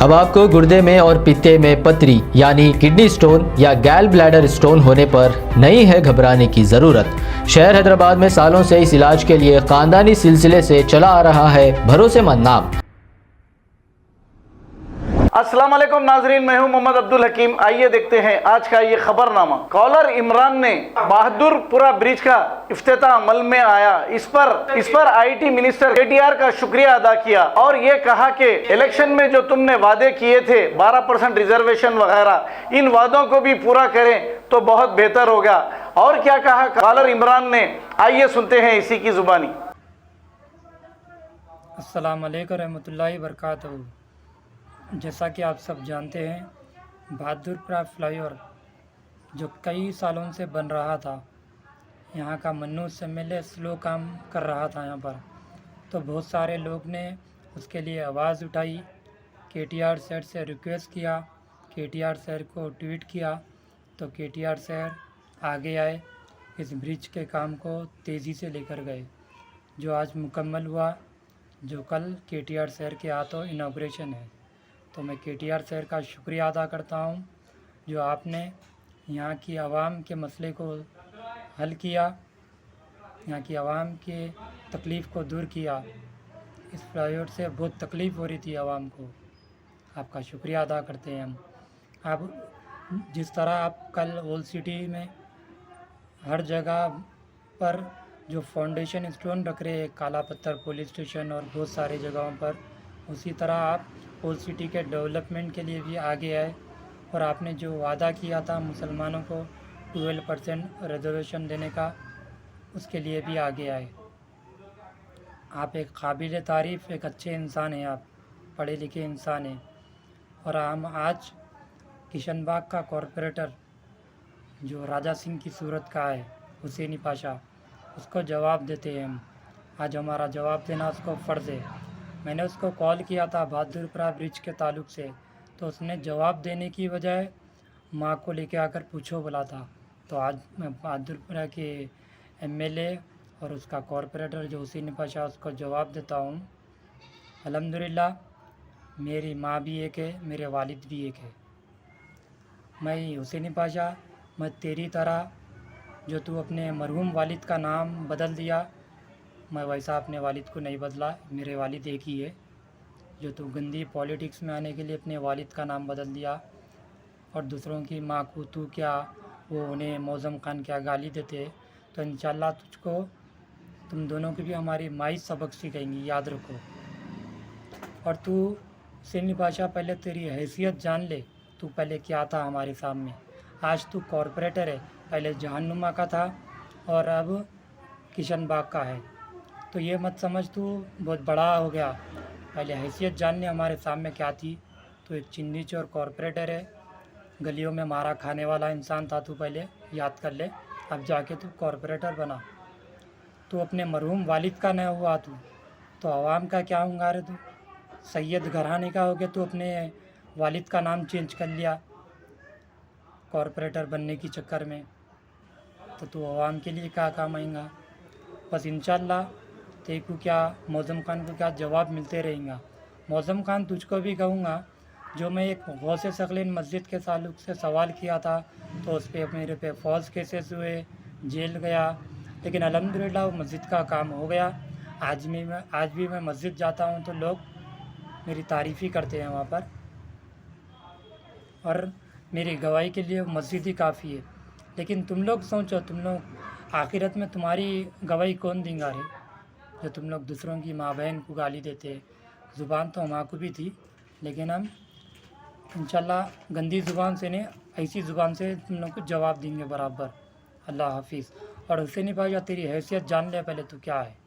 अब आपको गुर्दे में और पित्ते में पथरी यानी किडनी स्टोन या गैल ब्लैडर स्टोन होने पर नहीं है घबराने की ज़रूरत। शहर हैदराबाद में सालों से इस इलाज के लिए खानदानी सिलसिले से चला आ रहा है भरोसेमंद नाम। अस्सलाम वालेकुम नाजरीन, मैं हूं मोहम्मद अब्दुल हकीम। आइए देखते हैं आज का ये खबरनामा। कॉलर इमरान ने बहादुरपुरा ब्रिज का इफ्तिताह अमल में आया। इस पर आईटी मिनिस्टर केटीआर का शुक्रिया अदा किया और ये कहा कि इलेक्शन में जो तुमने वादे किए थे 12% रिजर्वेशन वगैरह, इन वादों को भी पूरा करें तो बहुत बेहतर होगा। और क्या कहा कॉलर इमरान ने, आइए सुनते हैं इसी की जुबानी। अस्सलाम वालेकुम रहमतुल्लाहि बरकातहू। जैसा कि आप सब जानते हैं, बहादुरपुरा फ्लाईओवर जो कई सालों से बन रहा था, यहाँ का मन्नू एमएलए स्लो काम कर रहा था यहाँ पर, तो बहुत सारे लोग ने उसके लिए आवाज़ उठाई। केटीआर सर से रिक्वेस्ट किया, केटीआर सर को ट्वीट किया, तो केटीआर सर आगे आए, इस ब्रिज के काम को तेज़ी से लेकर गए, जो आज मुकम्मल हुआ, जो कल केटीआर सर के हाथों इनॉग्रेशन है। तो मैं केटीआर सर का शुक्रिया अदा करता हूं, जो आपने यहाँ की आवाम के मसले को हल किया, यहाँ की आवाम के तकलीफ़ को दूर किया। इस फ्लाईओवर से बहुत तकलीफ़ हो रही थी आवाम को, आपका शुक्रिया अदा करते हैं हम। आप जिस तरह आप कल ओल्ड सिटी में हर जगह पर जो फाउंडेशन स्टोन रख रहे हैं, काला पत्थर पुलिस स्टेशन और बहुत सारी जगहों पर, उसी तरह आप ओल्ड सिटी के डेवलपमेंट के लिए भी आगे आए और आपने जो वादा किया था मुसलमानों को 12% रिजर्वेशन देने का, उसके लिए भी आगे आए। आप एक काबिल तारीफ़ एक अच्छे इंसान हैं, आप पढ़े लिखे इंसान हैं। और हम आज किशनबाग का कॉरपोरेटर जो राजा सिंह की सूरत का है, हुसैनी पाशा, उसको जवाब देते हैं हम। आज हमारा जवाब देना उसको फ़र्ज़ है। मैंने उसको कॉल किया था बहादुरपुरा ब्रिज के ताल्लुक़ से, तो उसने जवाब देने की बजाय माँ को लेके आकर पूछो बोला था। तो आज मैं बहादुरपुरा के एमएलए और उसका कॉरपोरेटर जो हुसैनी पाशा, उसको जवाब देता हूँ। अल्हम्दुलिल्लाह मेरी माँ भी एक है, मेरे वालिद भी एक है। मैं हुसैनी पाशा, मैं तेरी तरह जो तू अपने मरहूम वालिद का नाम बदल दिया, मैं वैसा अपने वालिद को नहीं बदला। मेरे वालिद एक ही है। जो तू गंदी पॉलिटिक्स में आने के लिए अपने वालिद का नाम बदल दिया और दूसरों की माँ को तू क्या, वो उन्हें मौज़म खान क्या गाली देते, तो इंशाल्लाह तुझको, तुम दोनों की भी हमारी माई सबक सिखाएंगी, याद रखो। और तू हुसैनी पाशा, पहले तेरी हैसियत जान ले, तू पहले क्या था हमारे सामने। आज तू कॉरपोरेटर है, पहले जहानुमा का था और अब किशनबाग का है। तो ये मत समझ तू बहुत बड़ा हो गया, पहले हैसियत जानने हमारे सामने क्या थी। तो एक चिन्नी चोर कॉरपोरेटर है, गलियों में मारा खाने वाला इंसान था तू, पहले याद कर ले। अब जाके तू कॉरपोरेटर बना। तू अपने मरहूम वालिद का नहीं हुआ तू, तो आवाम का क्या होगा रे तू? सैयद घराने का हो गया, तू अपने वालिद का नाम चेंज कर लिया कॉरपोरेटर बनने के चक्कर में, तो तू आवाम के लिए क्या काम आएगा? बस इंशाल्लाह तेको क्या, मौज़म खान को क्या जवाब मिलते रहेंगे। मौज़म खान, तुझको भी कहूँगा, जो मैं एक गौसे सगलीन मस्जिद के ताल्लुक़ से सवाल किया था, तो उस पर मेरे पे फॉल्स केसेस हुए, जेल गया, लेकिन अल्हम्दुलिल्लाह वो मस्जिद का काम हो गया। आज भी मैं मस्जिद जाता हूँ तो लोग मेरी तारीफ़ ही करते हैं वहाँ पर, और मेरी गवाही के लिए मस्जिद ही काफ़ी है। लेकिन तुम लोग सोचो, तुम लोग आखिरत में तुम्हारी गवाही कौन देंगे रे, जो तुम लोग दूसरों की माँ बहन को गाली देते। ज़ुबान तो हमारे को भी थी, लेकिन हम इंशाल्लाह गंदी ज़ुबान से नहीं, ऐसी ज़ुबान से तुम लोग को जवाब देंगे बराबर। अल्लाह हाफिज़। और हुसैनी भाई, तेरी हैसियत जान ले पहले तू क्या है।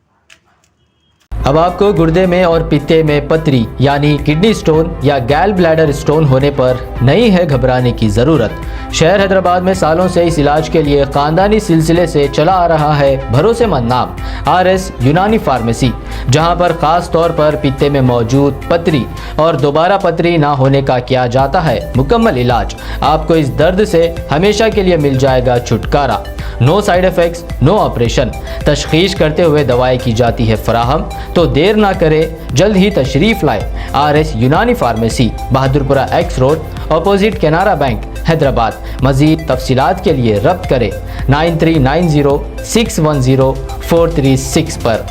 अब आपको गुर्दे में और पित्ते में पथरी यानी किडनी स्टोन या गैल ब्लैडर स्टोन होने पर नहीं है घबराने की ज़रूरत। शहर हैदराबाद में सालों से इस इलाज के लिए खानदानी सिलसिले से चला आ रहा है भरोसेमंद नाम RS यूनानी फार्मेसी, जहां पर खास तौर पर पित्ते में मौजूद पथरी और दोबारा पथरी ना होने का किया जाता है मुकम्मल इलाज। आपको इस दर्द से हमेशा के लिए मिल जाएगा छुटकारा। No side effects, no operation. तशखीस करते हुए दवाएं की जाती है फराहम। तो देर ना करें, जल्द ही तशरीफ लाए RS Unani pharmacy, Bahadurpura X road, opposite Canara bank, Hyderabad. मजीद तफसीलात के लिए रब्त करें 9390610436 पर।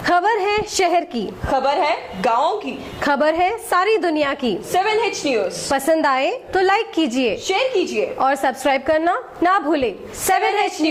खबर है शहर की, खबर है गाँव की, खबर है सारी दुनिया की। 7H न्यूज पसंद आए तो लाइक कीजिए, शेयर कीजिए और सब्सक्राइब करना ना भूलें। 7H news.